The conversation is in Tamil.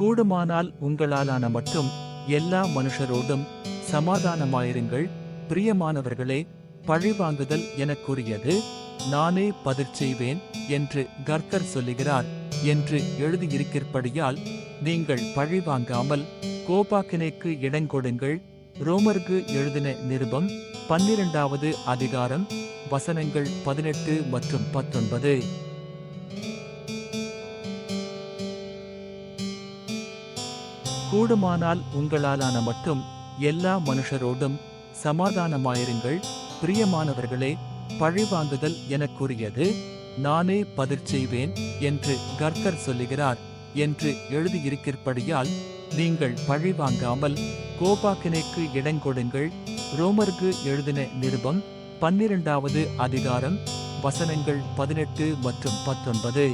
கூடுமானால் உங்களாலான மட்டும் எல்லா மனுஷரோடும் சமாதானமாயிருங்கள். பிரியமானவர்களே, பழிவாங்குதல் எனக்குரியது, நானே பதில் செய்வேன் என்று கர்த்தர் சொல்லுகிறார் என்று எழுதியிருக்கிறபடியால் நீங்கள் பழிவாங்காமல் கோபாக்கினைக்கு இடங்கொடுங்கள். ரோமருக்கு எழுதின நிருபம் 12வது அதிகாரம் வசனங்கள் 18 மற்றும் 19. கூடுமானால் உங்களாலான மட்டும் எல்லா மனுஷரோடும் சமாதானமாயிருங்கள். பிரியமானவர்களே, பழிவாங்குதல் எனக்குரியது, நானே பதில் செய்வேன் என்று கர்த்தர் சொல்லுகிறார் என்று எழுதியிருக்கிறபடியால் நீங்கள் பழிவாங்காமல் கோபாக்கினைக்கு இடங்கொடுங்கள். ரோமருக்கு எழுதின நிருபம் 12வது அதிகாரம் வசனங்கள் 18 மற்றும் 19.